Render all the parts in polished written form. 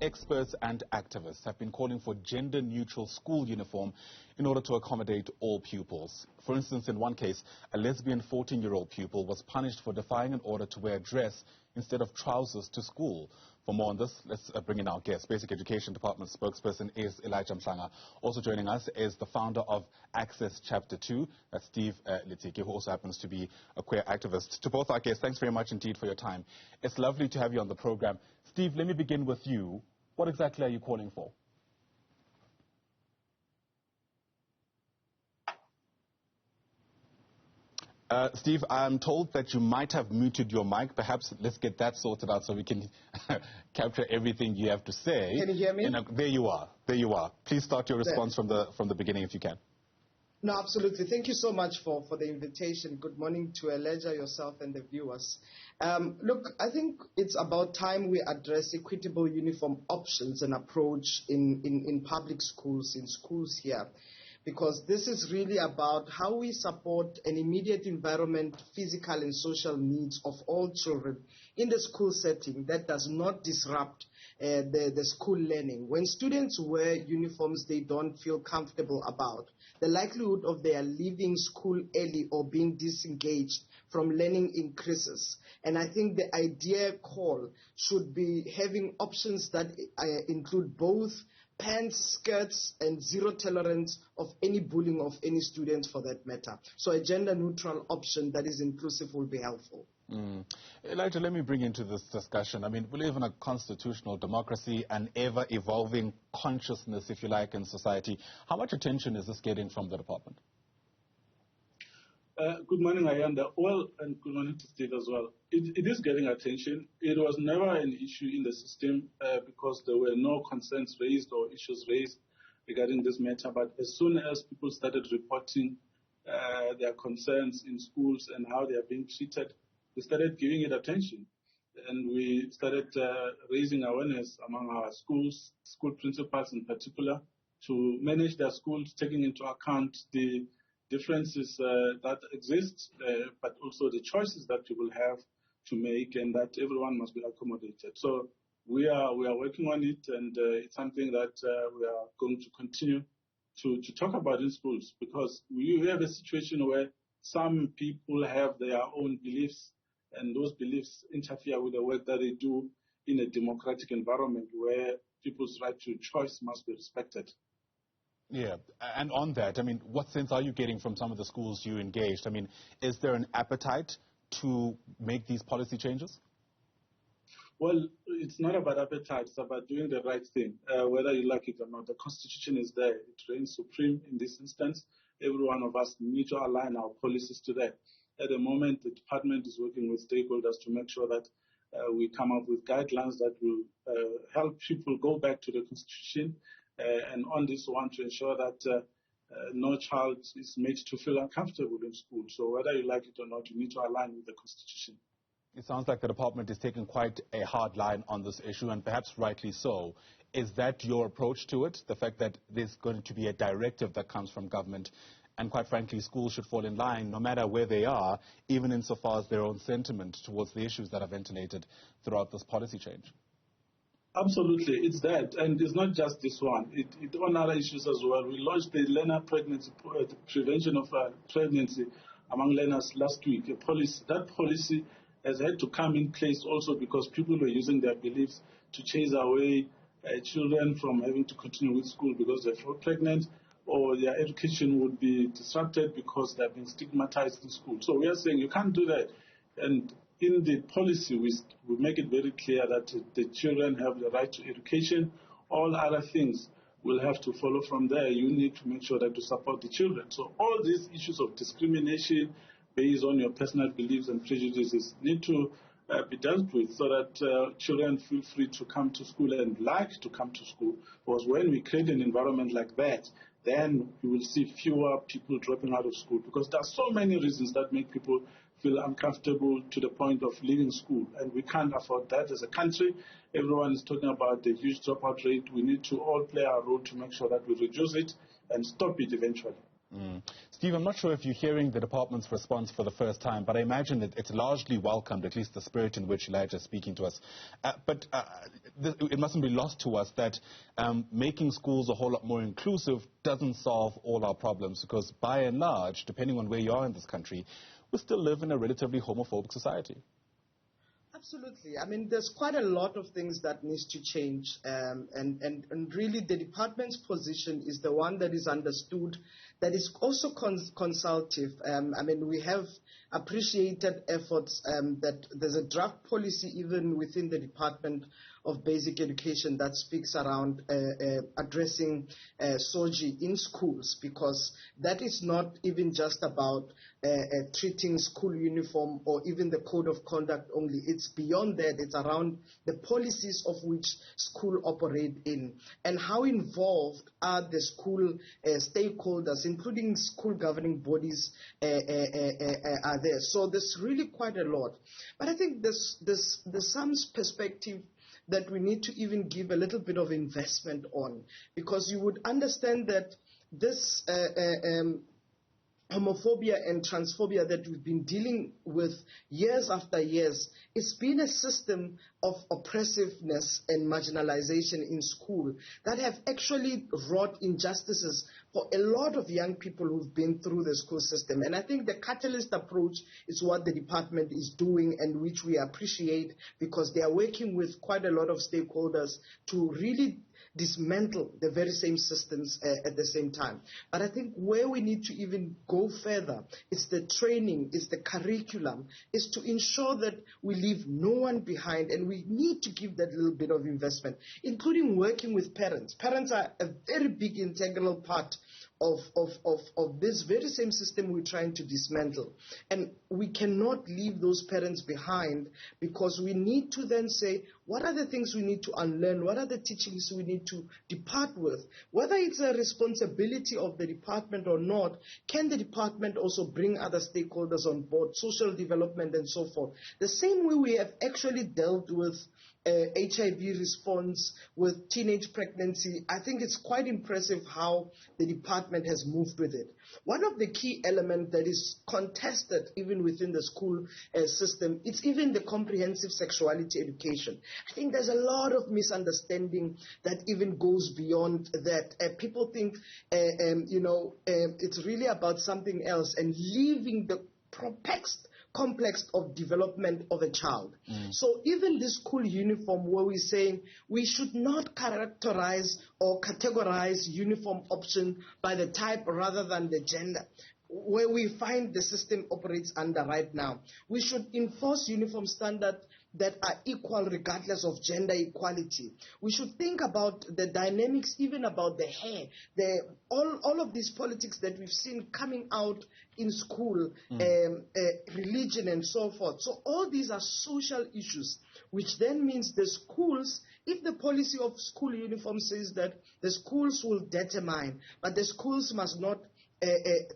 experts and activists have been calling for gender-neutral school uniform in order to accommodate all pupils. For instance, in one case, a lesbian 14-year-old pupil was punished for defying an order to wear a dress instead of trousers to school. For more on this, let's bring in our guest. Basic Education Department spokesperson is Elijah Mhlanga. Also joining us is the founder of Access Chapter 2, that's Steve Letsike, who also happens to be a queer activist. To both our guests, thanks very much indeed for your time. It's lovely to have you on the program. Steve, let me begin with you. What exactly are you calling for? Steve, I'm told that you might have muted your mic. Perhaps let's get that sorted out so we can capture everything you have to say. Can you hear me? There you are. There you are. Please start your response from the beginning if you can. No, absolutely. Thank you so much for the invitation. Good morning to Elijah, yourself, and the viewers. Look, I think it's about time we address equitable uniform options and approach in public schools, in schools here. Because this is really about how we support an immediate environment, physical and social needs of all children in the school setting that does not disrupt the school learning. When students wear uniforms they don't feel comfortable about, the likelihood of their leaving school early or being disengaged from learning increases. And I think the idea call should be having options that include both pants, skirts, and zero tolerance of any bullying of any student for that matter. So a gender-neutral option that is inclusive will be helpful. Elijah, let me bring into this discussion. I mean, we live in a constitutional democracy, an ever-evolving consciousness, if you like, in society. How much attention is this getting from the department? Good morning, Ayanda. Well, and good morning to Steve as well. It is getting attention. It was never an issue in the system because there were no concerns raised or issues raised regarding this matter. But as soon as people started reporting their concerns in schools and how they are being treated, we started giving it attention. And we started raising awareness among our schools, school principals in particular, to manage their schools, taking into account the differences that exist, but also the choices that people have to make, and that everyone must be accommodated. So we are working on it, and it's something that we are going to continue to talk about in schools, because we have a situation where some people have their own beliefs, and those beliefs interfere with the work that they do in a democratic environment where people's right to choice must be respected. Yeah, and on that, I mean, what sense are you getting from some of the schools you engaged? I mean, is there an appetite to make these policy changes? Well, it's not about appetite, it's about doing the right thing, whether you like it or not. The Constitution is there. It reigns supreme in this instance. Every one of us need to align our policies to that. At the moment, the department is working with stakeholders to make sure that we come up with guidelines that will help people go back to the Constitution, and on this one to ensure that no child is made to feel uncomfortable in school. So whether you like it or not, you need to align with the Constitution. It sounds like the department is taking quite a hard line on this issue, and perhaps rightly so. Is that your approach to it, the fact that there's going to be a directive that comes from government, and quite frankly, schools should fall in line no matter where they are, even insofar as their own sentiment towards the issues that are ventilated throughout this policy change? Absolutely, it's that, and it's not just this one. It on other issues as well. We launched the learner pregnancy, the prevention of pregnancy among learners last week. That policy has had to come in place also because people were using their beliefs to chase away children from having to continue with school because they're pregnant, or their education would be disrupted because they've been stigmatized in school. So we are saying you can't do that. And in the policy, we make it very clear that the children have the right to education. All other things will have to follow from there. You need to make sure that you support the children. So all these issues of discrimination based on your personal beliefs and prejudices need to be dealt with so that children feel free to come to school and like to come to school. Because when we create an environment like that, then you will see fewer people dropping out of school, because there are so many reasons that make people feel uncomfortable to the point of leaving school, and we can't afford that as a country. Everyone is talking about the huge dropout rate. We need to all play our role to make sure that we reduce it and stop it eventually. Steve, I'm not sure if you're hearing the department's response for the first time, but I imagine it's largely welcomed, at least the spirit in which Elijah is speaking to us. But it mustn't be lost to us that making schools a whole lot more inclusive doesn't solve all our problems, because by and large, depending on where you are in this country, we still live in a relatively homophobic society. Absolutely. I mean, there's quite a lot of things that needs to change, and really the department's position is the one that is understood, that is also consultative. I mean, we have appreciated efforts that there's a draft policy even within the Department of Basic Education that speaks around addressing SOGI in schools, because that is not even just about treating school uniform or even the code of conduct only. It's beyond that. It's around the policies of which school operate in, and how involved are the school stakeholders, including school governing bodies, are there. So there's really quite a lot. But I think there's some perspective that we need to even give a little bit of investment on, because you would understand that this homophobia and transphobia that we've been dealing with years after years, it's been a system of oppressiveness and marginalization in school that have actually wrought injustices for a lot of young people who've been through the school system. And I think the catalyst approach is what the department is doing, and which we appreciate, because they are working with quite a lot of stakeholders to really dismantle the very same systems at the same time. But I think where we need to even go further is the training, is the curriculum, is to ensure that we leave no one behind, and we need to give that little bit of investment, including working with parents. Parents are a very big integral part of this very same system we're trying to dismantle. And we cannot leave those parents behind, because we need to then say, what are the things we need to unlearn? What are the teachings we need to depart with? Whether it's a responsibility of the department or not, can the department also bring other stakeholders on board, social development and so forth? The same way we have actually dealt with HIV response, with teenage pregnancy. I think it's quite impressive how the department has moved with it. One of the key elements that is contested even within the school system, it's even the comprehensive sexuality education. I think there's a lot of misunderstanding that even goes beyond that. People think, it's really about something else, and leaving the complex of development of a child. So even this school uniform, where we're saying we should not characterize or categorize uniform option by the type rather than the gender, where we find the system operates under right now. We should enforce uniform standards that are equal regardless of gender equality. We should think about the dynamics, even about the hair, all of these politics that we've seen coming out in school, religion and so forth. So all these are social issues, which then means the schools, if the policy of school uniform says that the schools will determine, but the schools must not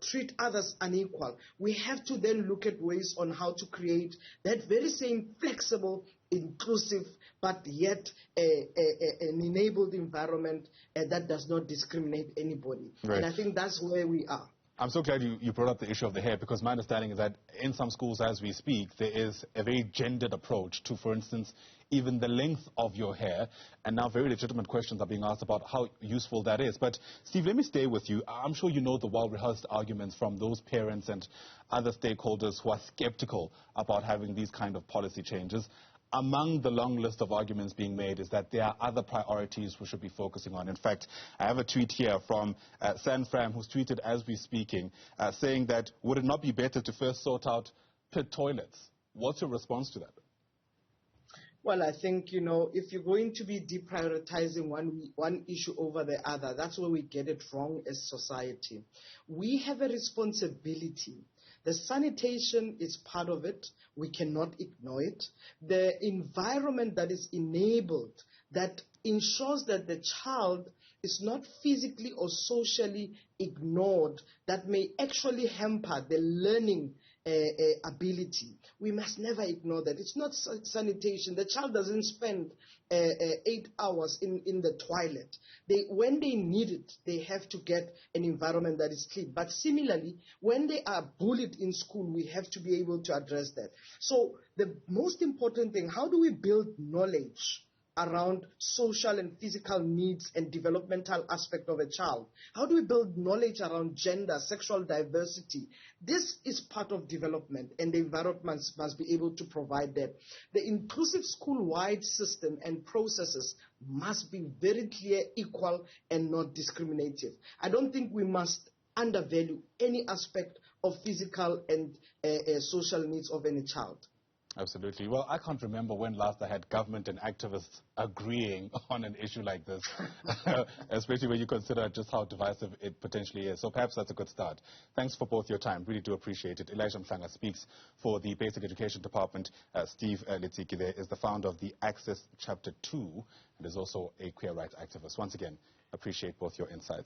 treat others unequal, we have to then look at ways on how to create that very same flexible, inclusive, but yet an enabled environment that does not discriminate anybody. Right. And I think that's where we are. I'm so glad you brought up the issue of the hair, because my understanding is that in some schools as we speak, there is a very gendered approach to, for instance, even the length of your hair. And now very legitimate questions are being asked about how useful that is. But Steve, let me stay with you. I'm sure you know the well-rehearsed arguments from those parents and other stakeholders who are skeptical about having these kind of policy changes. Among the long list of arguments being made is that there are other priorities we should be focusing on. In fact, I have a tweet here from San Fram, who's tweeted as we're speaking, saying that, would it not be better to first sort out pit toilets? What's your response to that? Well, I think, if you're going to be deprioritizing one issue over the other, that's where we get it wrong as society. We have a responsibility. The sanitation is part of it. We cannot ignore it. The environment that is enabled, that ensures that the child is not physically or socially ignored, that may actually hamper the learning ability. We must never ignore that. It's not sanitation. The child doesn't spend 8 hours in the toilet. When they need it, they have to get an environment that is clean. But similarly, when they are bullied in school, we have to be able to address that. So the most important thing, how do we build knowledge around social and physical needs and developmental aspect of a child? How do we build knowledge around gender, sexual diversity? This is part of development, and the environment must be able to provide that. The inclusive school-wide system and processes must be very clear, equal, and not discriminative. I don't think we must undervalue any aspect of physical and social needs of any child. Absolutely. Well, I can't remember when last I had government and activists agreeing on an issue like this, especially when you consider just how divisive it potentially is. So perhaps that's a good start. Thanks for both your time. Really do appreciate it. Elijah Mhlanga speaks for the Basic Education Department. Steve Letsike there is the founder of the Access Chapter 2 and is also a queer rights activist. Once again, appreciate both your insights.